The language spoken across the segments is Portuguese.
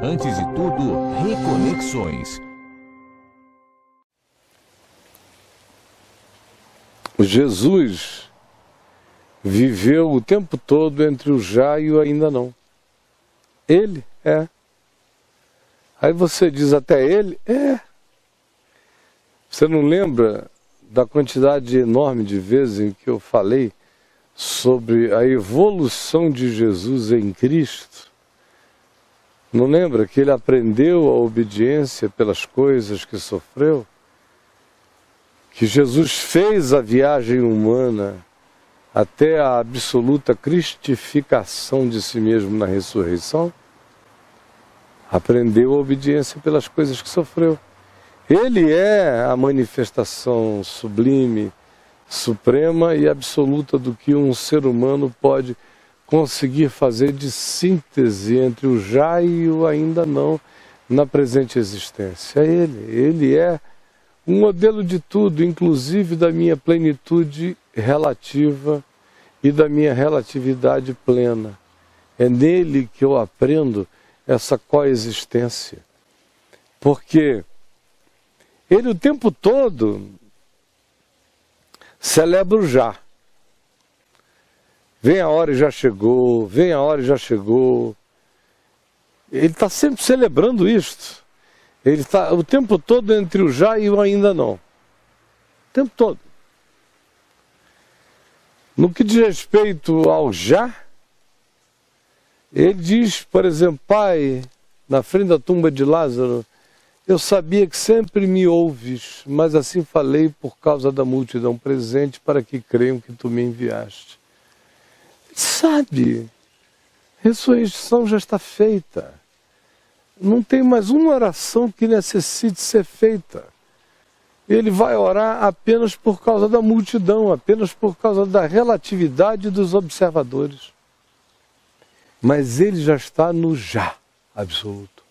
Antes de tudo, Reconexões. Jesus viveu o tempo todo entre o já e o ainda não. Ele é. Aí você diz até ele, é. Você não lembra da quantidade enorme de vezes em que eu falei sobre a evolução de Jesus em Cristo? Não lembra que ele aprendeu a obediência pelas coisas que sofreu? Que Jesus fez a viagem humana até a absoluta cristificação de si mesmo na ressurreição? Aprendeu a obediência pelas coisas que sofreu. Ele é a manifestação sublime, suprema e absoluta do que um ser humano pode conseguir fazer de síntese entre o já e o ainda não na presente existência. É ele é um modelo de tudo, inclusive da minha plenitude relativa e da minha relatividade plena. É nele que eu aprendo essa coexistência. Porque ele o tempo todo celebra o já. Vem a hora e já chegou, vem a hora e já chegou. Ele está sempre celebrando isto. Ele está o tempo todo entre o já e o ainda não. O tempo todo. No que diz respeito ao já, ele diz, por exemplo, Pai, na frente da tumba de Lázaro, eu sabia que sempre me ouves, mas assim falei por causa da multidão presente, para que creiam que tu me enviaste. Sabe, a ressurreição já está feita. Não tem mais uma oração que necessite ser feita. Ele vai orar apenas por causa da multidão, apenas por causa da relatividade dos observadores. Mas ele já está no já absoluto.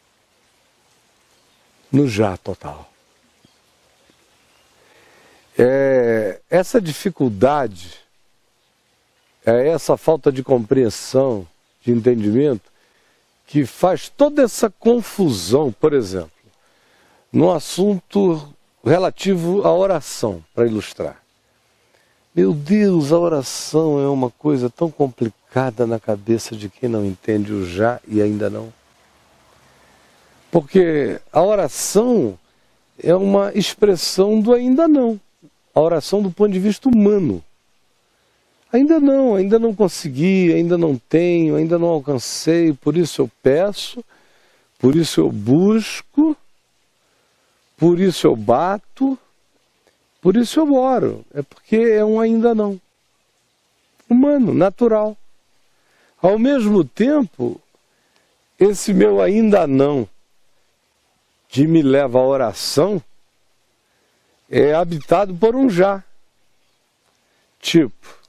No já total. Essa dificuldade, essa falta de compreensão, de entendimento, que faz toda essa confusão, por exemplo, no assunto relativo à oração, para ilustrar. Meu Deus, a oração é uma coisa tão complicada na cabeça de quem não entende o já e ainda não. Porque a oração é uma expressão do ainda não. A oração do ponto de vista humano. Ainda não consegui, ainda não tenho, ainda não alcancei, por isso eu peço, por isso eu busco, por isso eu bato, por isso eu oro. É porque é um ainda não. Humano, natural. Ao mesmo tempo, esse meu ainda não, que me leva à oração, é habitado por um já. Tipo,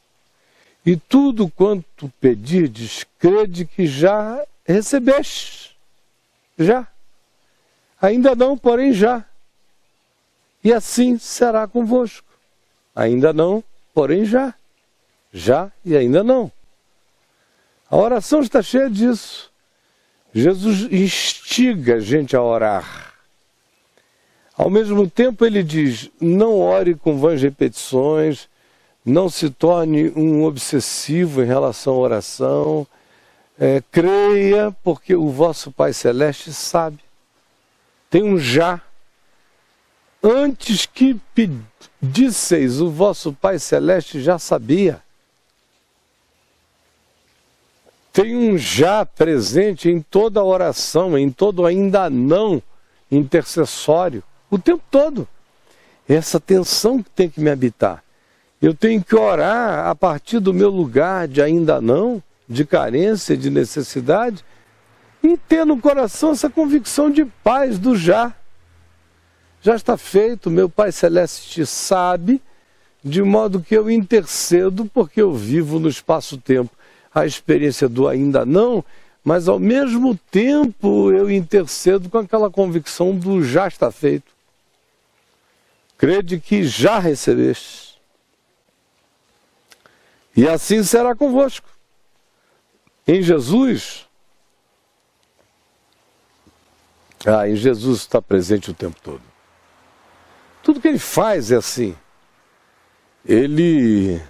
e tudo quanto pedirdes, crede que já recebeste. Já. Ainda não, porém já. E assim será convosco. Ainda não, porém já. Já e ainda não. A oração está cheia disso. Jesus instiga a gente a orar. Ao mesmo tempo ele diz, não ore com vãs repetições, não se torne um obsessivo em relação à oração, creia, porque o vosso Pai Celeste sabe. Tem um já. Antes que pedisseis, o vosso Pai Celeste já sabia. Tem um já presente em toda a oração, em todo ainda não intercessório, o tempo todo. Essa tensão que tem que me habitar. Eu tenho que orar a partir do meu lugar de ainda não, de carência, de necessidade, e ter no coração essa convicção de paz do já. Já está feito, meu Pai Celeste sabe, de modo que eu intercedo, porque eu vivo no espaço-tempo a experiência do ainda não, mas ao mesmo tempo eu intercedo com aquela convicção do já está feito. Crede que já recebeste. E assim será convosco. Em Jesus, Em Jesus está presente o tempo todo. Tudo que ele faz é assim. Ele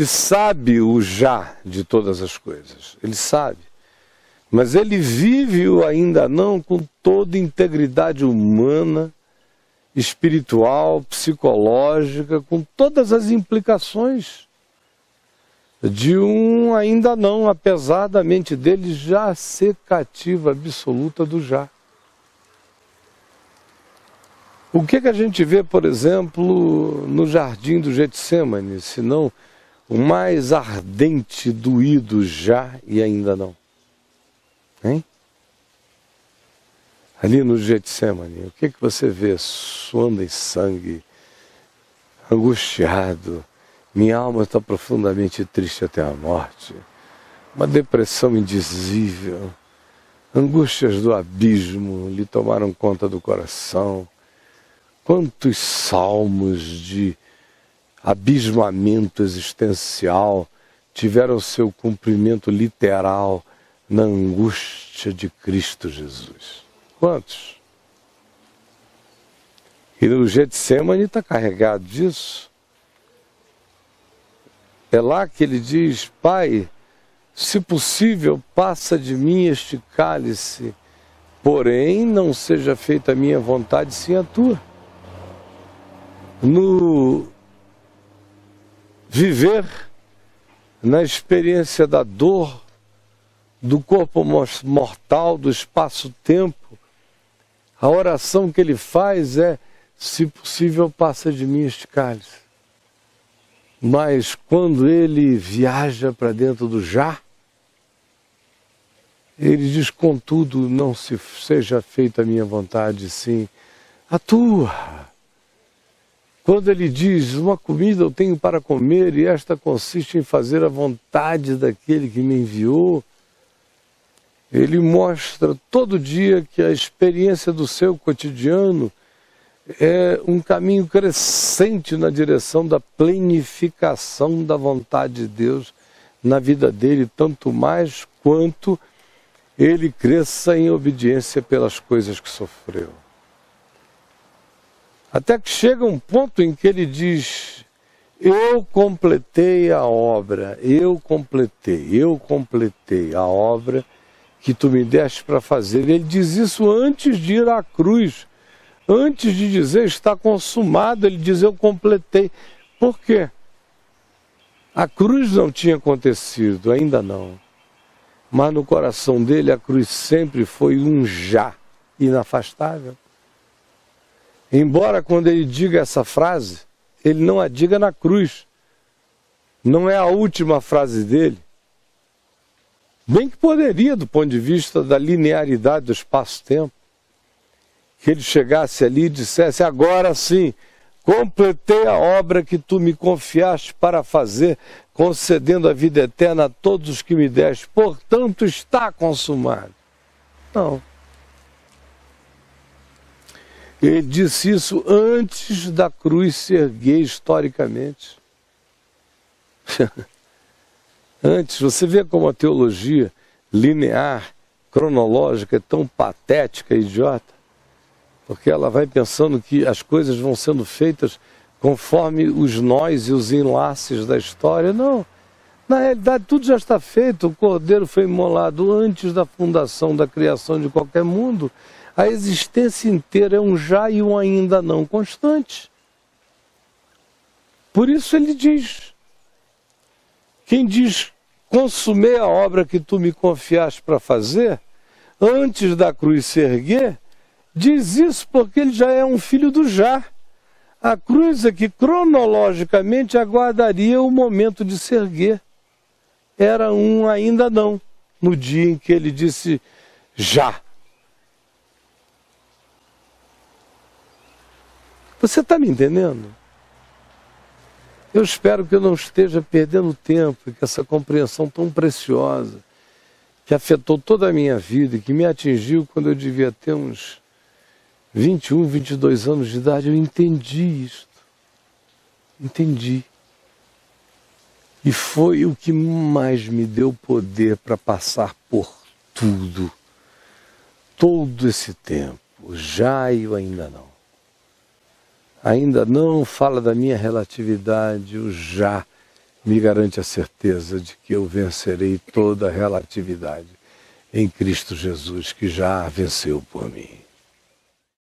sabe o já de todas as coisas. Ele sabe. Mas ele vive o ainda não com toda integridade humana, espiritual, psicológica, com todas as implicações de um ainda não, apesar da mente dele já ser cativa absoluta do já. O que a gente vê, por exemplo, no jardim do Getsêmani, senão o mais ardente doído já e ainda não? Hein? Ali no Getsêmani, o que você vê? Suando em sangue, angustiado, minha alma está profundamente triste até a morte, uma depressão indizível, angústias do abismo lhe tomaram conta do coração. Quantos salmos de abismamento existencial tiveram seu cumprimento literal na angústia de Cristo Jesus? Quantos? E no Getsêmani está carregado disso. É lá que ele diz: Pai, se possível, passa de mim este cálice, porém não seja feita a minha vontade, sim a tua. No viver, na experiência da dor, do corpo mortal, do espaço-tempo, a oração que ele faz é: se possível, passa de mim este cálice. Mas quando ele viaja para dentro do já, ele diz: contudo, não se seja feita a minha vontade, sim a tua. Quando ele diz: uma comida eu tenho para comer e esta consiste em fazer a vontade daquele que me enviou, ele mostra todo dia que a experiência do seu cotidiano é um caminho crescente na direção da plenificação da vontade de Deus na vida dele, tanto mais quanto ele cresça em obediência pelas coisas que sofreu. Até que chega um ponto em que ele diz: eu completei a obra, eu completei a obra que tu me deste para fazer. Ele diz isso antes de ir à cruz. Antes de dizer está consumado, ele diz: eu completei. Por quê? A cruz não tinha acontecido, ainda não. Mas no coração dele a cruz sempre foi um já inafastável. Embora quando ele diga essa frase, ele não a diga na cruz. Não é a última frase dele. Bem que poderia, do ponto de vista da linearidade do espaço-tempo, que ele chegasse ali e dissesse: agora sim, completei a obra que tu me confiaste para fazer, concedendo a vida eterna a todos os que me deste, portanto está consumado. Não. Ele disse isso antes da cruz se erguer historicamente. Antes, você vê como a teologia linear, cronológica, é tão patética e idiota. Porque ela vai pensando que as coisas vão sendo feitas conforme os nós e os enlaces da história. Não, na realidade tudo já está feito. O Cordeiro foi imolado antes da fundação da criação de qualquer mundo. A existência inteira é um já e um ainda não constante. Por isso ele diz: quem diz consumei a obra que tu me confiaste para fazer, antes da cruz se erguer, diz isso porque ele já é um filho do já. A cruz é que cronologicamente aguardaria o momento de se erguer. Era um ainda não, no dia em que ele disse já. Você está me entendendo? Eu espero que eu não esteja perdendo tempo e que essa compreensão tão preciosa, que afetou toda a minha vida e que me atingiu quando eu devia ter uns 21, 22 anos de idade, eu entendi isto. Entendi. E foi o que mais me deu poder para passar por tudo. todo esse tempo, já e o ainda não. Ainda não fala da minha relatividade, o já me garante a certeza de que eu vencerei toda a relatividade em Cristo Jesus, que já venceu por mim.